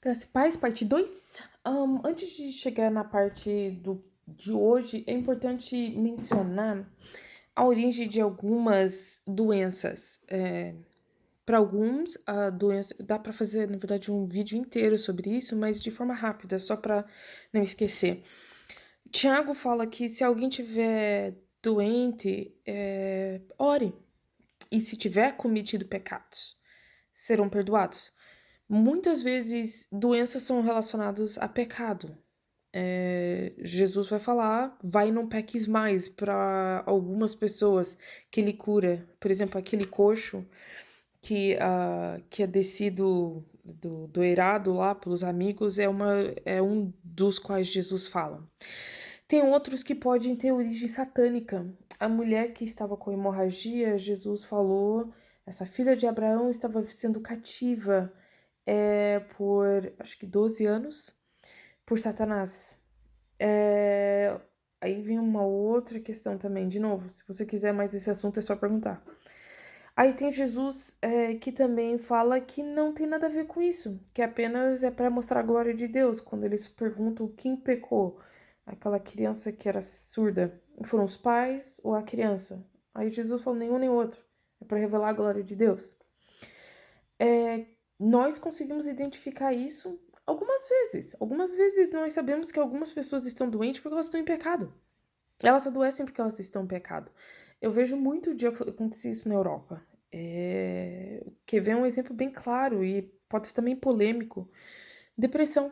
Graça e Paz, parte 2. Antes de chegar na parte de hoje, é importante mencionar a origem de algumas doenças. Para alguns, a doença. Dá para fazer, na verdade, um vídeo inteiro sobre isso, mas de forma rápida, só para não esquecer. Tiago fala que se alguém tiver doente, ore. E se tiver cometido pecados, serão perdoados. Muitas vezes, doenças são relacionadas a pecado. Jesus vai falar, vai e não peques mais para algumas pessoas que ele cura. Por exemplo, aquele coxo que é descido do eirado lá pelos amigos é um dos quais Jesus fala. Tem outros que podem ter origem satânica. A mulher que estava com hemorragia, Jesus falou, essa filha de Abraão estava sendo cativa por acho que 12 anos por Satanás. Aí vem uma outra questão também, de novo, se você quiser mais esse assunto é só perguntar. Aí tem Jesus que também fala que não tem nada a ver com isso, que apenas é para mostrar a glória de Deus. Quando eles perguntam quem pecou, aquela criança que era surda, foram os pais ou a criança? Aí Jesus falou nenhum nem outro, é para revelar a glória de Deus. Nós conseguimos identificar isso algumas vezes. Algumas vezes nós sabemos que algumas pessoas estão doentes porque elas estão em pecado. Elas adoecem porque elas estão em pecado. Eu vejo muito de acontecer isso na Europa. Quer ver um exemplo bem claro e pode ser também polêmico. Depressão.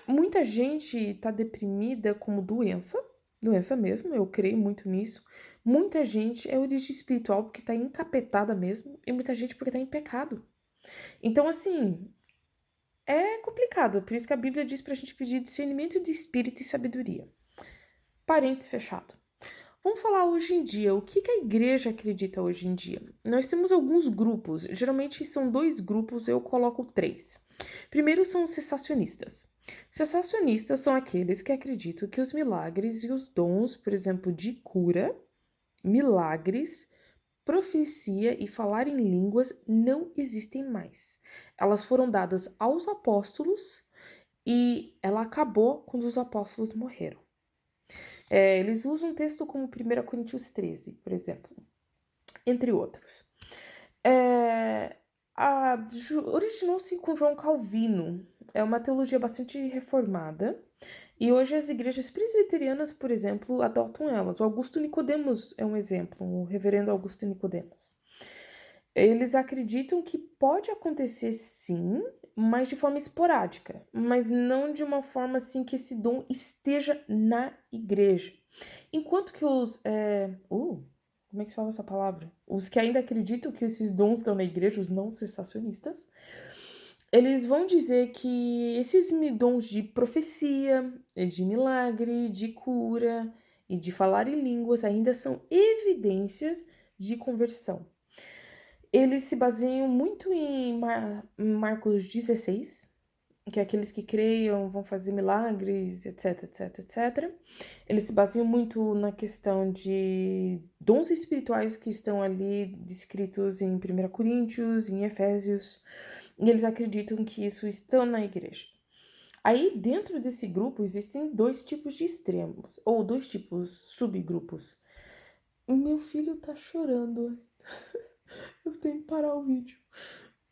Muita gente está deprimida como doença, doença mesmo, eu creio muito nisso. Muita gente é origem espiritual porque está encapetada mesmo, e muita gente porque está em pecado. Então, assim, é complicado, por isso que a Bíblia diz pra gente pedir discernimento de espírito e sabedoria. Parênteses fechado. Vamos falar hoje em dia, o que a igreja acredita hoje em dia? Nós temos alguns grupos, geralmente são dois grupos, eu coloco três. Primeiro são os cessacionistas. Cessacionistas são aqueles que acreditam que os milagres e os dons, por exemplo, de cura, milagres, profecia e falar em línguas não existem mais. Elas foram dadas aos apóstolos e ela acabou quando os apóstolos morreram. Eles usam um texto como 1 Coríntios 13, por exemplo, entre outros. Originou-se com João Calvino, é uma teologia bastante reformada, e hoje as igrejas presbiterianas, por exemplo, adotam elas. O Augusto Nicodemos é um exemplo, o reverendo Augusto Nicodemos. Eles acreditam que pode acontecer sim, mas de forma esporádica, mas não de uma forma assim que esse dom esteja na igreja. Enquanto que como é que se fala essa palavra? Os que ainda acreditam que esses dons estão na igreja, os não cessacionistas, eles vão dizer que esses dons de profecia, de milagre, de cura e de falar em línguas ainda são evidências de conversão. Eles se baseiam muito em Marcos 16, que é aqueles que creiam vão fazer milagres, etc, etc, etc. Eles se baseiam muito na questão de dons espirituais que estão ali descritos em 1 Coríntios, em Efésios, e eles acreditam que isso está na igreja. Aí, dentro desse grupo, existem dois tipos de extremos, ou dois tipos subgrupos. Meu filho tá chorando. Eu tenho que parar o vídeo.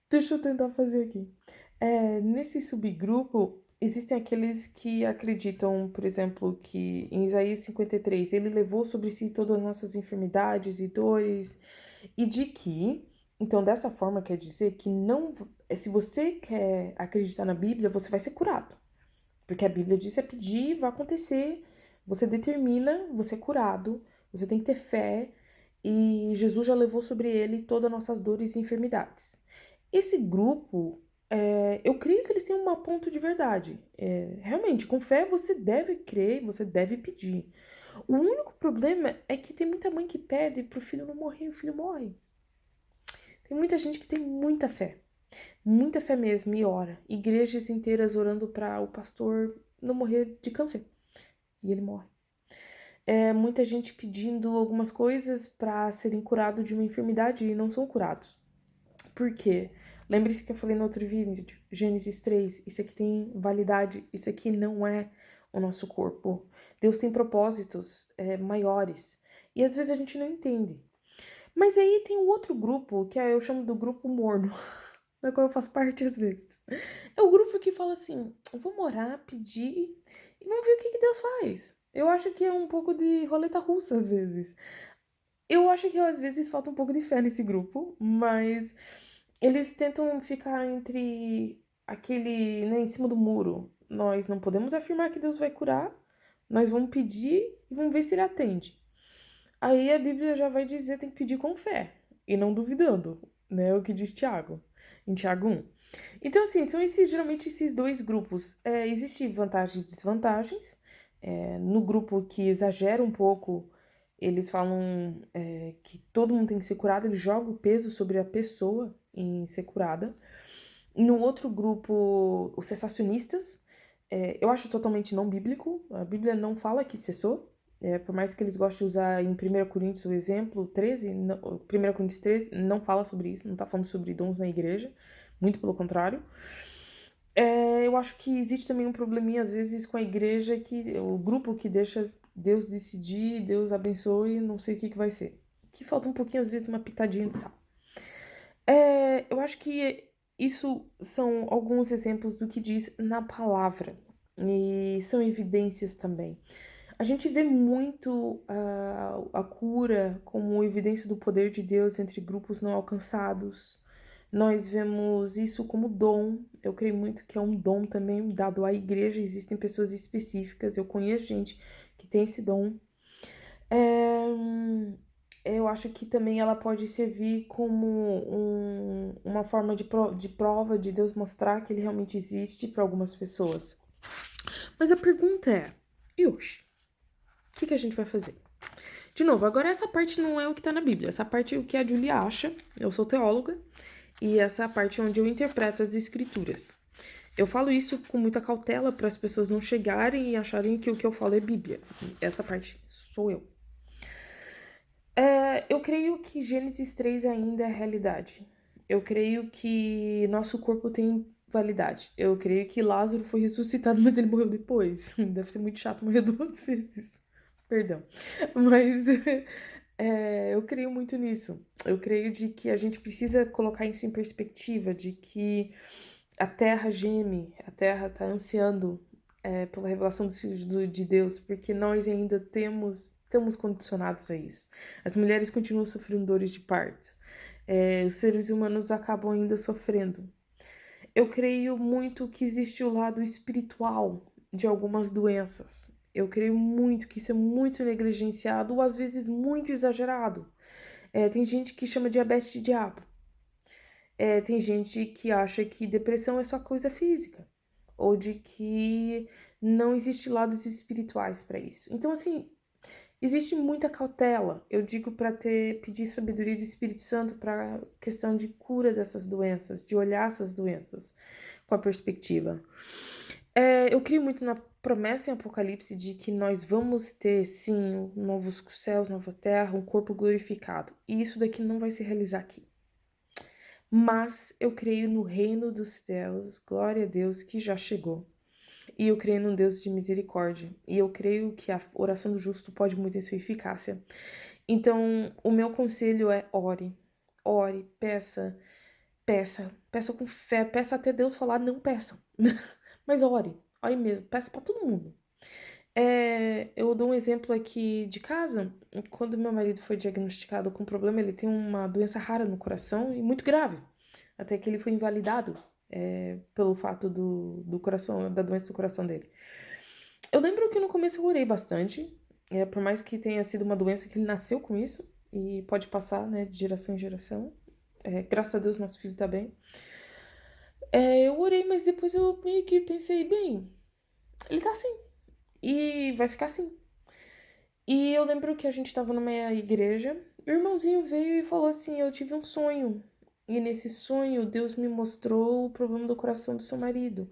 Deixa eu tentar fazer aqui. Nesse subgrupo, existem aqueles que acreditam, por exemplo, que em Isaías 53 ele levou sobre si todas as nossas enfermidades e dores, e de que, então, dessa forma, quer dizer que não. Se você quer acreditar na Bíblia, você vai ser curado. Porque a Bíblia diz é pedir, vai acontecer, você determina, você é curado, você tem que ter fé, e Jesus já levou sobre ele todas as nossas dores e enfermidades. Esse grupo, eu creio que eles têm um ponto de verdade. Realmente, com fé você deve crer, você deve pedir. O único problema é que tem muita mãe que pede pro filho não morrer e o filho morre. Tem muita gente que tem muita fé mesmo, e ora. Igrejas inteiras orando para o pastor não morrer de câncer. E ele morre. Muita gente pedindo algumas coisas para serem curados de uma enfermidade e não são curados. Por quê? Lembre-se que eu falei no outro vídeo, Gênesis 3, isso aqui tem validade, isso aqui não é o nosso corpo. Deus tem propósitos maiores. E às vezes a gente não entende. Mas aí tem um outro grupo, que eu chamo do grupo morno, da qual eu faço parte às vezes. É o grupo que fala assim, vamos orar, pedir e vamos ver o que Deus faz. Eu acho que é um pouco de roleta russa às vezes. Eu acho que às vezes falta um pouco de fé nesse grupo, mas eles tentam ficar entre aquele, né, em cima do muro. Nós não podemos afirmar que Deus vai curar, nós vamos pedir e vamos ver se ele atende. Aí a Bíblia já vai dizer tem que pedir com fé e não duvidando, né? É o que diz Tiago, em Tiago 1. Então, assim, são geralmente esses dois grupos. Existem vantagens e desvantagens. No grupo que exagera um pouco, eles falam que todo mundo tem que ser curado, eles jogam o peso sobre a pessoa em ser curada. No outro grupo, os cessacionistas, eu acho totalmente não bíblico. A Bíblia não fala que cessou. Por mais que eles gostem de usar em 1 Coríntios o exemplo 13, 1 Coríntios 13 não fala sobre isso, não está falando sobre dons na igreja, muito pelo contrário. Eu acho que existe também um probleminha, às vezes, com a igreja, que o grupo que deixa Deus decidir, Deus abençoe, não sei o que vai ser. Que falta um pouquinho, às vezes, uma pitadinha de sal. Eu acho que isso são alguns exemplos do que diz na palavra. E são evidências também. A gente vê muito a cura como evidência do poder de Deus entre grupos não alcançados. Nós vemos isso como dom. Eu creio muito que é um dom também dado à igreja. Existem pessoas específicas. Eu conheço gente que tem esse dom. Eu acho que também ela pode servir como uma forma de prova de Deus mostrar que ele realmente existe para algumas pessoas. Mas a pergunta é: e hoje? O que a gente vai fazer? De novo, agora essa parte não é o que tá na Bíblia. Essa parte é o que a Julia acha. Eu sou teóloga. E essa é a parte onde eu interpreto as escrituras. Eu falo isso com muita cautela para as pessoas não chegarem e acharem que o que eu falo é Bíblia. Essa parte sou eu. Eu creio que Gênesis 3 ainda é realidade. Eu creio que nosso corpo tem validade. Eu creio que Lázaro foi ressuscitado, mas ele morreu depois. Deve ser muito chato morrer 2 vezes. Perdão. Mas eu creio muito nisso. Eu creio de que a gente precisa colocar isso em perspectiva, de que a terra geme, a terra está ansiando pela revelação dos filhos de Deus, porque nós ainda estamos condicionados a isso. As mulheres continuam sofrendo dores de parto. Os seres humanos acabam ainda sofrendo. Eu creio muito que existe o lado espiritual de algumas doenças. Eu creio muito que isso é muito negligenciado ou às vezes muito exagerado. Tem gente que chama diabetes de diabo. Tem gente que acha que depressão é só coisa física, ou de que não existe lados espirituais para isso. Então, assim, existe muita cautela. Eu digo para pedir sabedoria do Espírito Santo para questão de cura dessas doenças, de olhar essas doenças com a perspectiva. Eu creio muito na promessa em Apocalipse de que nós vamos ter, sim, novos céus, nova terra, um corpo glorificado. E isso daqui não vai se realizar aqui. Mas eu creio no reino dos céus, glória a Deus, que já chegou. E eu creio num Deus de misericórdia. E eu creio que a oração do justo pode muito em sua eficácia. Então, o meu conselho é ore. Ore, peça, peça com fé, peça até Deus falar, não peça. Mas ore mesmo, peça para todo mundo. Eu dou um exemplo aqui de casa. Quando meu marido foi diagnosticado com problema, ele tem uma doença rara no coração e muito grave. Até que ele foi invalidado pelo fato do coração, da doença do coração dele. Eu lembro que no começo eu orei bastante, por mais que tenha sido uma doença que ele nasceu com isso e pode passar, né, de geração em geração. Graças a Deus nosso filho tá bem. Eu orei, mas depois eu meio que pensei, bem, ele tá assim e vai ficar assim. E eu lembro que a gente tava numa igreja, e o irmãozinho veio e falou assim: eu tive um sonho. E nesse sonho, Deus me mostrou o problema do coração do seu marido.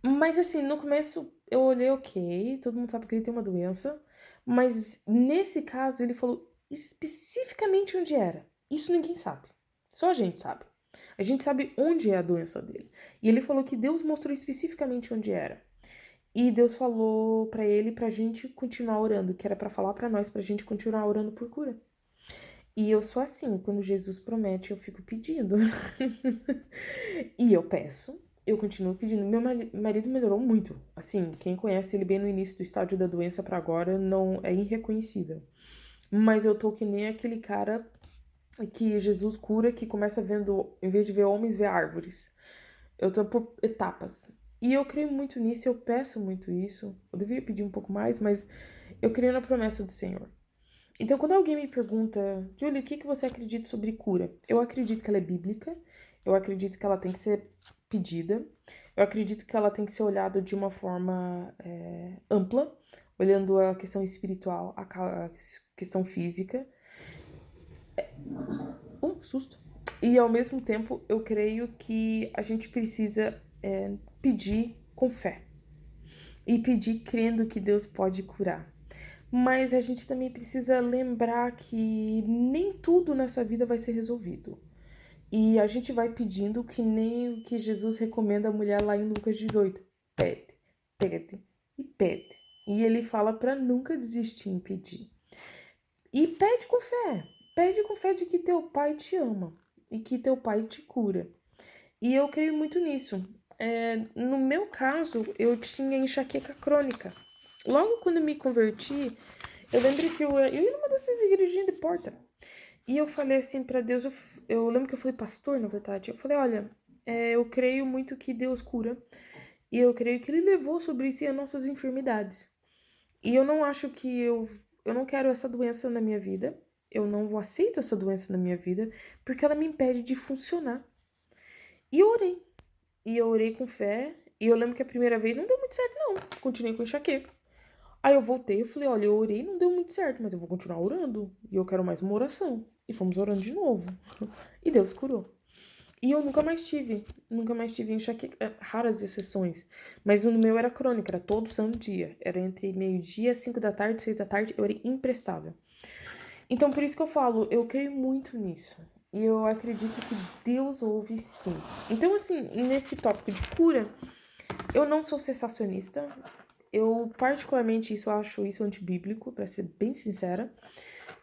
Mas assim, no começo eu olhei, ok, todo mundo sabe que ele tem uma doença. Mas nesse caso, ele falou especificamente onde era. Isso ninguém sabe. Só a gente sabe. A gente sabe onde é a doença dele. E ele falou que Deus mostrou especificamente onde era. E Deus falou pra ele pra gente continuar orando, que era pra falar pra nós, pra gente continuar orando por cura. E eu sou assim, quando Jesus promete, eu fico pedindo. E eu peço, eu continuo pedindo. Meu marido melhorou muito. Assim, quem conhece ele bem no início do estágio da doença pra agora não é irreconhecível. Mas eu tô que nem aquele cara que Jesus cura, que começa vendo, em vez de ver homens, ver árvores. Eu tô por etapas. E eu creio muito nisso, eu peço muito isso. Eu deveria pedir um pouco mais, mas eu creio na promessa do Senhor. Então, quando alguém me pergunta, Julie, o que que você acredita sobre cura? Eu acredito que ela é bíblica, eu acredito que ela tem que ser pedida, eu acredito que ela tem que ser olhada de uma forma ampla, olhando a questão espiritual, a questão física. Susto! E ao mesmo tempo, eu creio que a gente precisa pedir com fé e pedir crendo que Deus pode curar. Mas a gente também precisa lembrar que nem tudo nessa vida vai ser resolvido. E a gente vai pedindo que nem o que Jesus recomenda a mulher lá em Lucas 18. Pede, pede e pede. E ele fala para nunca desistir em pedir. E pede com fé. Pede com fé de que teu pai te ama e que teu pai te cura. E eu creio muito nisso. No meu caso, eu tinha enxaqueca crônica. Logo quando eu me converti, eu lembro que eu ia numa dessas igrejinhas de porta. E eu falei assim pra Deus, eu lembro que eu falei pastor, na verdade. Eu falei, olha, eu creio muito que Deus cura. E eu creio que Ele levou sobre si as nossas enfermidades. E eu não acho que eu não quero essa doença na minha vida. Eu não aceito essa doença na minha vida, porque ela me impede de funcionar. E eu orei. E eu orei com fé. E eu lembro que a primeira vez não deu muito certo, não. Continuei com enxaqueca. Aí eu voltei, eu falei, olha, eu orei, não deu muito certo, mas eu vou continuar orando. E eu quero mais uma oração. E fomos orando de novo. E Deus curou. E eu nunca mais tive enxaqueca, raras exceções. Mas o meu era crônico, era todo santo dia. Era entre meio-dia, 5 da tarde, 6 da tarde, eu era imprestável. Então por isso que eu falo, eu creio muito nisso. E eu acredito que Deus ouve sim. Então assim, nesse tópico de cura, eu não sou cessacionista. Eu particularmente acho isso antibíblico, para ser bem sincera.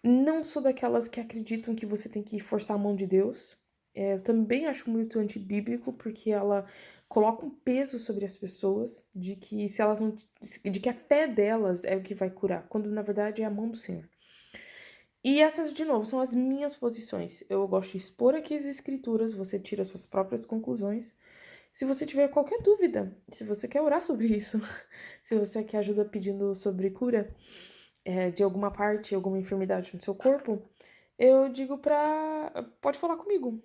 Não sou daquelas que acreditam que você tem que forçar a mão de Deus. Eu também acho muito antibíblico, porque ela coloca um peso sobre as pessoas de que se elas não, de que a fé delas é o que vai curar, quando na verdade é a mão do Senhor. E essas, de novo, são as minhas posições. Eu gosto de expor aqui as escrituras, você tira suas próprias conclusões. Se você tiver qualquer dúvida, se você quer orar sobre isso, se você quer ajuda pedindo sobre cura de alguma parte, alguma enfermidade no seu corpo, eu digo pode falar comigo.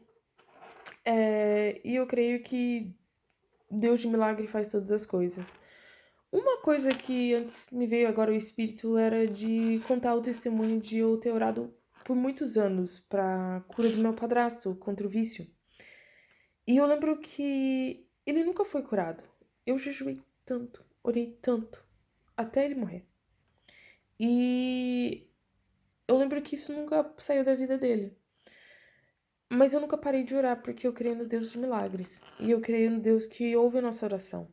E eu creio que Deus de milagre faz todas as coisas. Uma coisa que antes me veio agora o espírito era de contar o testemunho de eu ter orado por muitos anos pra cura do meu padrasto contra o vício. E eu lembro que ele nunca foi curado. Eu jejuei tanto, orei tanto, até ele morrer. E eu lembro que isso nunca saiu da vida dele. Mas eu nunca parei de orar porque eu creio no Deus de milagres. E eu creio no Deus que ouve a nossa oração.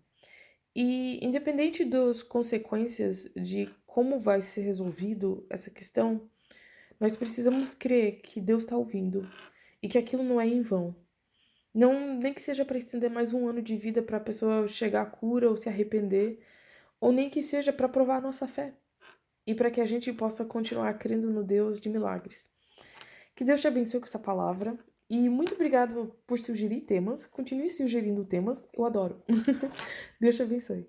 E independente das consequências de como vai ser resolvido essa questão, nós precisamos crer que Deus está ouvindo e que aquilo não é em vão. Não, nem que seja para estender mais um ano de vida para a pessoa chegar à cura ou se arrepender, ou nem que seja para provar a nossa fé e para que a gente possa continuar crendo no Deus de milagres. Que Deus te abençoe com essa palavra e muito obrigado por sugerir temas. Continue sugerindo temas, eu adoro. Deus te abençoe.